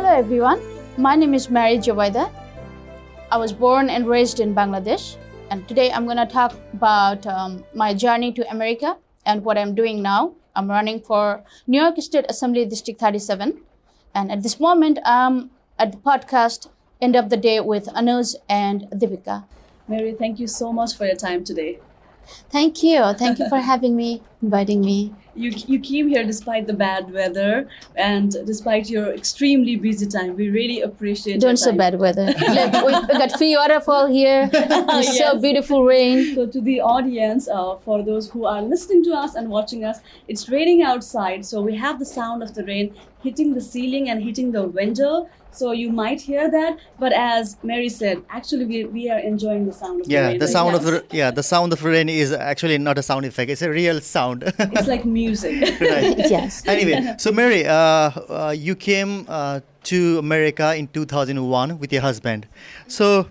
Hello everyone, my name is Mary Jobaida. I was born and raised in Bangladesh, and today I'm going to talk about my journey to America and what I'm doing now. I'm running for New York State Assembly District 37, and at this moment I'm at the podcast End of the Day with Anuz and Dipika. Mary, thank you so much for your time today. Thank you for having me, inviting me. You came here despite the bad weather and despite your extremely busy time. We really appreciate Don't your say time. bad weather. we got free waterfall here. It's so Yes. beautiful rain. So to the audience, for those who are listening to us and watching us, it's raining outside. So we have the sound of the rain hitting the ceiling and hitting the window. So you might hear that, but as Mary said, actually we are enjoying the sound of the rain. The right sound now. the sound of rain is actually not a sound effect. It's a real sound. It's like music. Right. Yes. Anyway, so Mary, you came to America in 2001 with your husband. So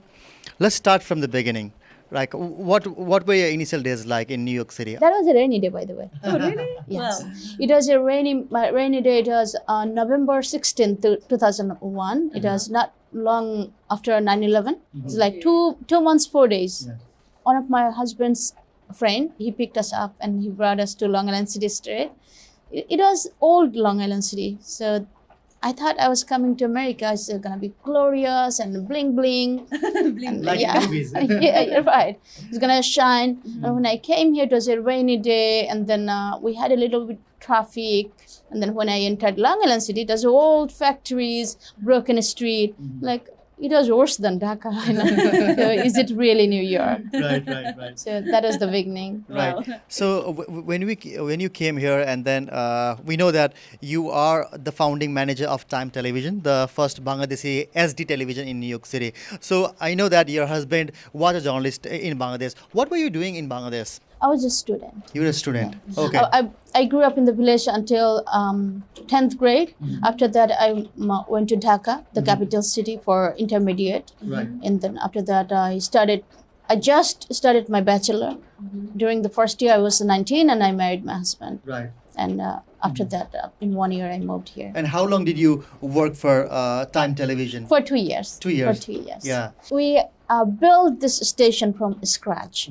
let's start from the beginning. Like, what were your initial days like in New York City? That was a rainy day, by the way. Oh, really? Yes. Wow. It was a rainy day. It was on November 16th, 2001. It was not long after 9/11. It's like two months, 4 days. Yes. One of my husband's friend, he picked us up and he brought us to Long Island City Street. It was old Long Island City. So I thought I was coming to America. It's going to be glorious and bling bling. And Like in movies. Yeah, you're right. It's going to shine. And when I came here, it was a rainy day. And then we had a little bit traffic. And then when I entered Long Island City, it was old factories, broken street. Like, it was worse than Dhaka. So is it really New York? Right. So that was the beginning. Right. Wow. So when you came here, and then we know that you are the founding manager of Time Television, the first Bangladeshi SD television in New York City. So I know that your husband was a journalist in Bangladesh. What were you doing in Bangladesh? I was a student. You were a student. Okay. I grew up in the village until 10th grade. After that, I went to Dhaka, the capital city, for intermediate. Right. And then after that, I just started my bachelor. During the first year, I was 19 and I married my husband. Right. And after that, in 1 year, I moved here. And how long did you work for Time Television? For 2 years. 2 years. For 2 years. Yeah. We built this station from scratch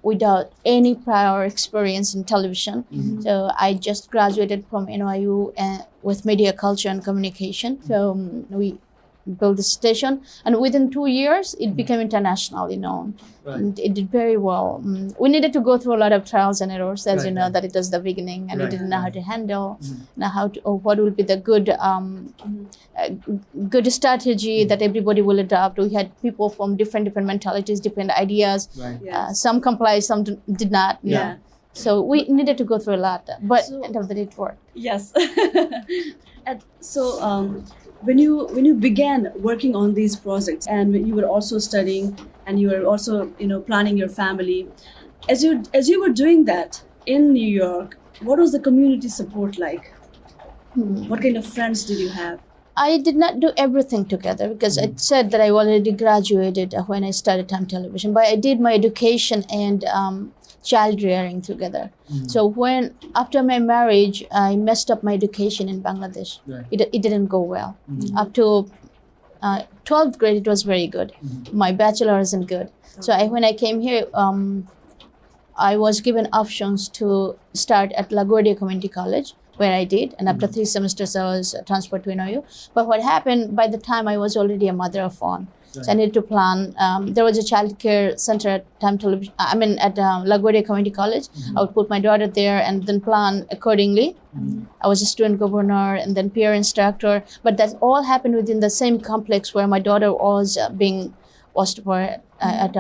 without any prior experience in television. So I just graduated from NYU with media culture and communication. So we built the station, and within 2 years, it became internationally known. Right. And it did very well. We needed to go through a lot of trials and errors, as you know, Right. that it was the beginning, and we Right. didn't know how to handle, what will be the good strategy that everybody will adopt. We had people from different mentalities, different ideas. Right. Yes. Some complied, some did not. Yeah. So we needed to go through a lot, but So- end of the day, it worked. Yes. And so when you began working on these projects, and when you were also studying, and you were also planning your family, as you were doing that in New York, what was the community support like? What kind of friends did you have? I did not do everything together because I said that I already graduated when I started Time Television, but I did my education and child rearing together. So after my marriage, I messed up my education in Bangladesh. Right. It didn't go well. Up to 12th grade, it was very good. My bachelor isn't good. So when I came here, I was given options to start at LaGuardia Community College, where I did, and after 3 semesters, I was transferred to NYU. But what happened, by the time I was already a mother of one, so I needed to plan. There was a child care center at Time Television. At LaGuardia Community College. I would put my daughter there and then plan accordingly. I was a student governor and then peer instructor. But that all happened within the same complex where my daughter was being watched for at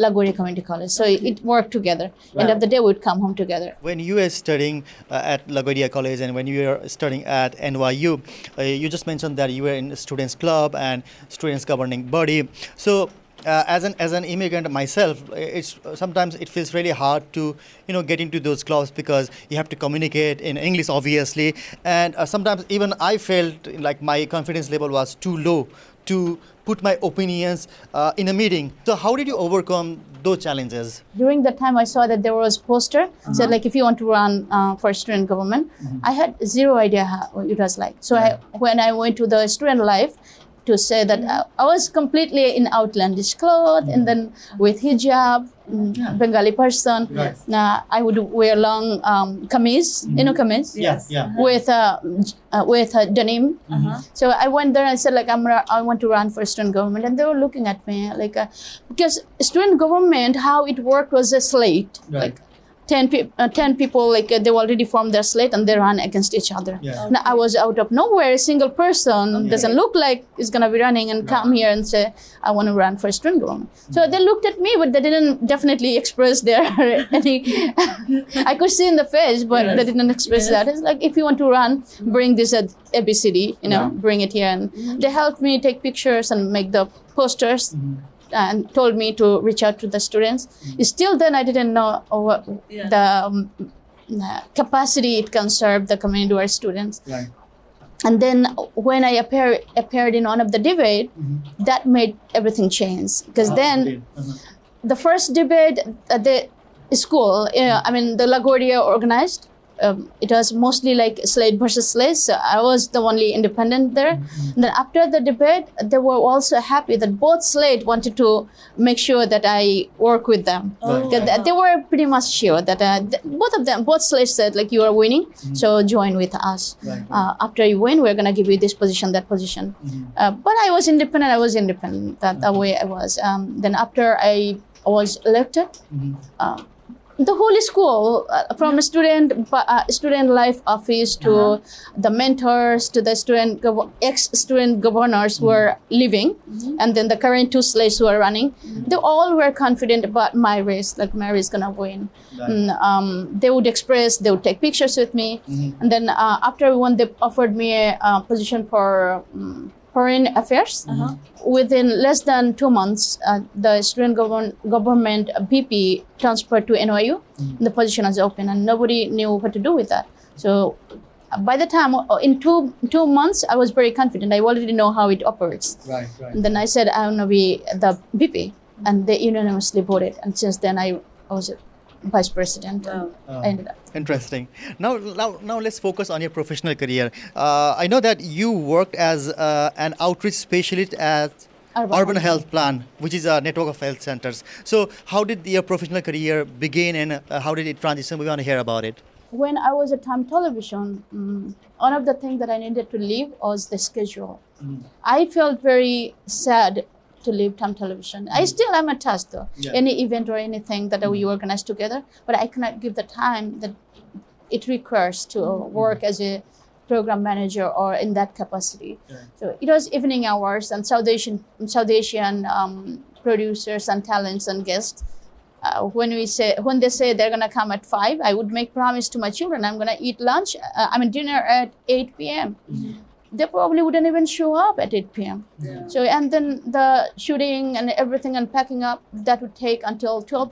LaGuardia Community College. So it worked together. End of the day, we'd come home together. When you were studying at LaGuardia College and when you were studying at NYU, you just mentioned that you were in Students Club and Students Governing Body. So as an immigrant myself, sometimes it feels really hard to get into those clubs because you have to communicate in English, obviously, and sometimes even I felt like my confidence level was too low to put my opinions in a meeting. So how did you overcome those challenges? During that time, I saw that there was poster said like, if you want to run for student government. I had zero idea how it was like. So when I went to the student life to say that I was completely in outlandish clothes and then with hijab, Bengali person. I would wear long kameez, you know kameez? Yes. With denim. So I went there and said like I want to run for student government, and they were looking at me like because student government, how it worked was a slate, like 10 people, like they already formed their slate and they run against each other. Now I was out of nowhere, a single person doesn't look like is gonna be running and come here and say I want to run for student government. So they looked at me, but they didn't definitely express their any. I could see in the face, but they didn't express that. It's like, if you want to run, bring this at ABCD, bring it here, and they helped me take pictures and make the posters. And told me to reach out to the students. Still then I didn't know what the capacity it can serve the community or students. And then when I appeared in one of the debate, that made everything change. Because then the first debate at the school, the LaGuardia organized, it was mostly like slate versus slate, so I was the only independent there. And then after the debate, they were also happy that both slate wanted to make sure that I work with them. They were pretty much sure that both slates said like, you are winning, so join with us. After you win, we're gonna give you this position, that position. But I was independent. That way I was. Then after I was elected, the whole school, from student life office to the mentors to the ex-student governors were leaving, and then the current two slates who are running, they all were confident about my race, like Mary's gonna win. They would take pictures with me, and then after I won, they offered me a position for foreign affairs. Within less than 2 months, the student government VP transferred to NYU. The position was open, and nobody knew what to do with that. So by the time, in two months, I was very confident. I already know how it operates. And then I said, I want to be the VP, and they unanimously voted. And since then, I was vice president. I ended up. Interesting. Now let's focus on your professional career. I know that you worked as an outreach specialist at Urban Health Plan, which is a network of health centers. So how did your professional career begin, and how did it transition? We want to hear about it. When I was at Time Television, one of the things that I needed to leave was the schedule. I felt very sad to leave Time Television. I still am attached though. Any event or anything that we organize together, but I cannot give the time that it requires to work as a program manager or in that capacity. So it was evening hours, and South Asian producers and talents and guests. When they say they're gonna come at 5, I would make promise to my children I'm gonna eat dinner at 8 p.m. They probably wouldn't even show up at 8 p.m. So, and then the shooting and everything and packing up, that would take until 12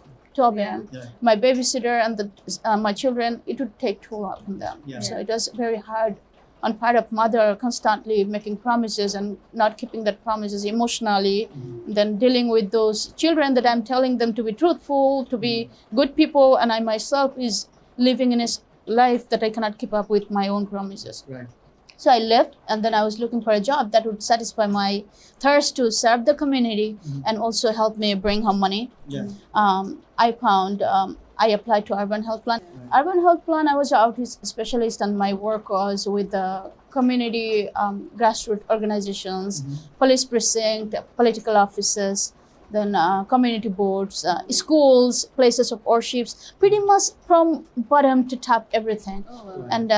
a.m. My babysitter and my children, it would take 2 hours from them. So it was very hard on part of mother, constantly making promises and not keeping that promises emotionally. Then dealing with those children that I'm telling them to be truthful, to be good people, and I myself is living in a life that I cannot keep up with my own promises. So I left, and then I was looking for a job that would satisfy my thirst to serve the community and also help me bring home money. I applied to Urban Health Plan. Urban Health Plan, I was an outreach specialist, and my work was with the community grassroots organizations, police precinct, political offices, then community boards, schools, places of worships, pretty much from bottom to top, everything. And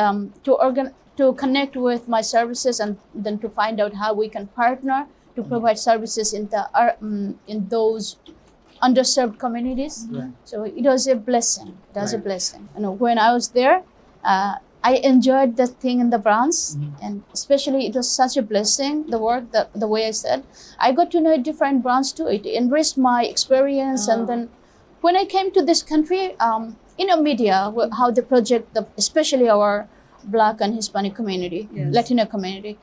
to connect with my services, and then to find out how we can partner to provide services in those underserved communities. So it was a blessing. It was a blessing. When I was there, I enjoyed the thing in the branch, and especially it was such a blessing, the work, the way I said. I got to know a different branch too. It enriched my experience. And then when I came to this country, media, how they project, especially our Black and Hispanic community, Yes. Latino community.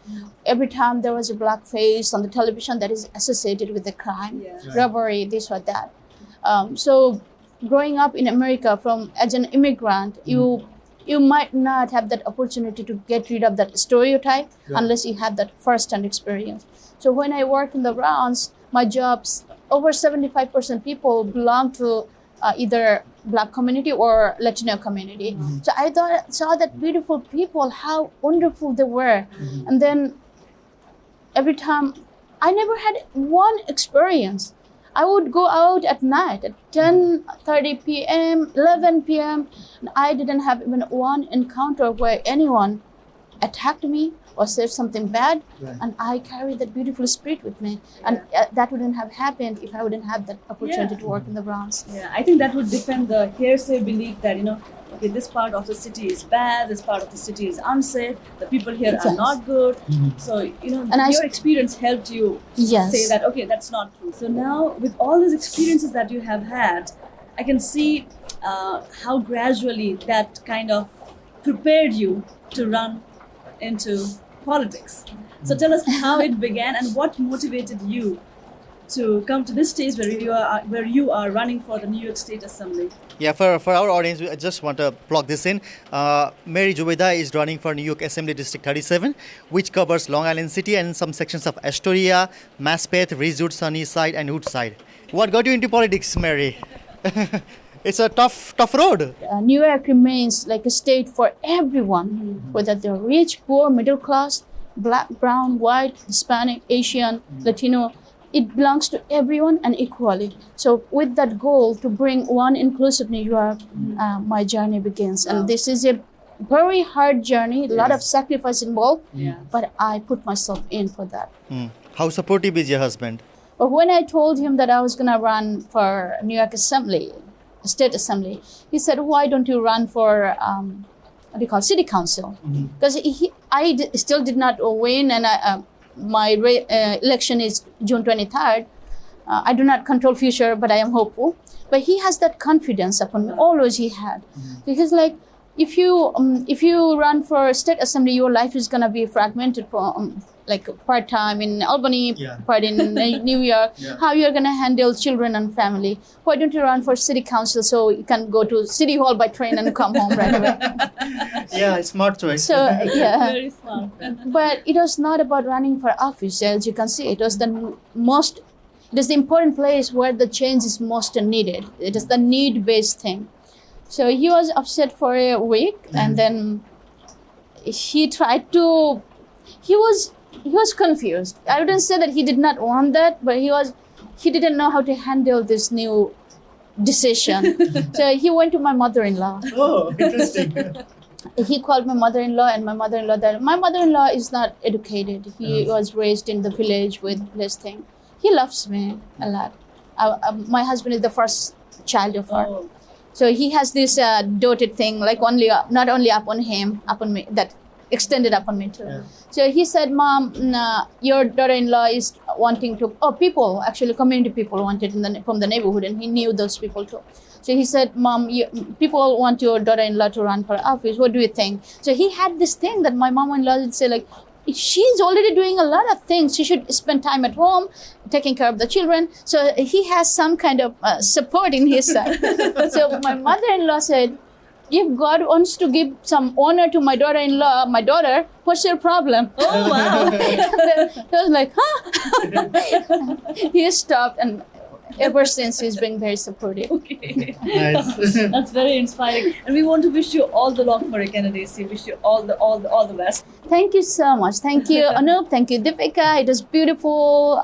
Every time there was a black face on the television, that is associated with the crime, Yes. robbery, this or that. So growing up in America as an immigrant, you might not have that opportunity to get rid of that stereotype unless you have that first-hand experience. So when I work in the grounds, my jobs, over 75% people belong to either Black community or Latino community. So I saw that beautiful people, how wonderful they were. And then every time, I never had one experience. I would go out at night at 10:30 p.m., 11 p.m. And I didn't have even one encounter where anyone attacked me or said something bad. And I carry that beautiful spirit with me. And that wouldn't have happened if I wouldn't have that opportunity to work in the Bronx. Yeah, I think that would defend the hearsay belief that, okay, this part of the city is bad, this part of the city is unsafe, the people here are Yes. not good. So, your experience helped you say that, okay, that's not true. So now, with all these experiences that you have had, I can see how gradually that kind of prepared you to run into politics. So tell us how it began and what motivated you to come to this stage where you are running for the New York State Assembly. Yeah, for our audience, I just want to plug this in. Mary Jobaida is running for New York Assembly District 37, which covers Long Island City and some sections of Astoria, Maspeth, Ridgewood, Sunnyside, and Woodside. What got you into politics, Mary? It's a tough road. New York remains like a state for everyone, whether they're rich, poor, middle class, Black, brown, white, Hispanic, Asian, Latino. It belongs to everyone and equally. So with that goal to bring one inclusive New York, my journey begins. And this is a very hard journey, a lot of sacrifice involved, but I put myself in for that. How supportive is your husband? But when I told him that I was going to run for New York Assembly, State Assembly, he said, why don't you run for city council? Because still did not win, and my election is June 23rd. I do not control future, but I am hopeful. But he has that confidence upon me. Always he had. Because like, if you run for state assembly, your life is gonna be fragmented for like part time in Albany, part in New York. How you're gonna handle children and family? Why don't you run for city council so you can go to city hall by train and come home right away? Yeah, smart choice. So yeah, Very smart. but it was not about running for office. As you can see, it was the important place where the change is most needed. It is the need-based thing. So he was upset for a week, and then he was confused. I wouldn't say that he did not want that, but he didn't know how to handle this new decision. So he went to my mother-in-law. Oh, interesting. He called my mother-in-law, and my mother-in-law is not educated. He was raised in the village with this thing. He loves me a lot. My husband is the first child of her. Oh. So he has this doted thing, like not only upon me, that extended upon me too. Yeah. So he said, Mom, your daughter-in-law is wanting to, community people wanted from the neighborhood, and he knew those people too. So he said, Mom, people want your daughter-in-law to run for office. What do you think? So he had this thing that my mom-in-law would say, like, she's already doing a lot of things. She should spend time at home, taking care of the children. So he has some kind of support in his side. So my mother-in-law said, if God wants to give some honor to my daughter, what's your problem? Oh, wow. He was like, huh? He stopped, and ever since he's been very supportive. Okay. Nice. That's very inspiring. And we want to wish you all the luck for your candidacy. Wish you all the best. Thank you so much. Thank you, Anup. Thank you, Dipika. It was beautiful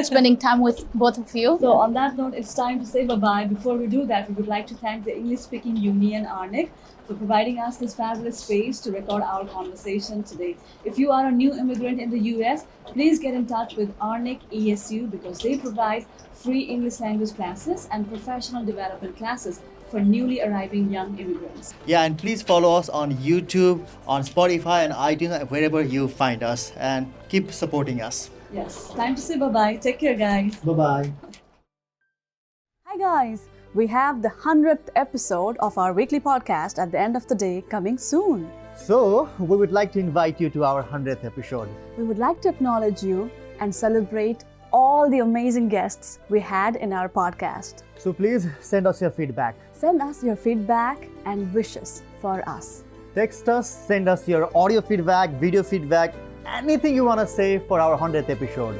spending time with both of you. So on that note, it's time to say bye-bye. Before we do that, we would like to thank the English-speaking Union Arnik for providing us this fabulous space to record our conversation today. If you are a new immigrant in the US, please get in touch with Arnik ESU because they provide free English language classes and professional development classes for newly arriving young immigrants. Yeah, and please follow us on YouTube, on Spotify, and iTunes, wherever you find us, and keep supporting us. Yes, time to say bye-bye. Take care, guys. Bye-bye. Hi guys, We have the 100th episode of our weekly podcast at the end of the day coming soon. So, we would like to invite you to our 100th episode. We would like to acknowledge you and celebrate all the amazing guests we had in our podcast. So please send us your feedback. Send us your feedback and wishes for us. Text us, send us your audio feedback, video feedback, anything you want to say for our 100th episode.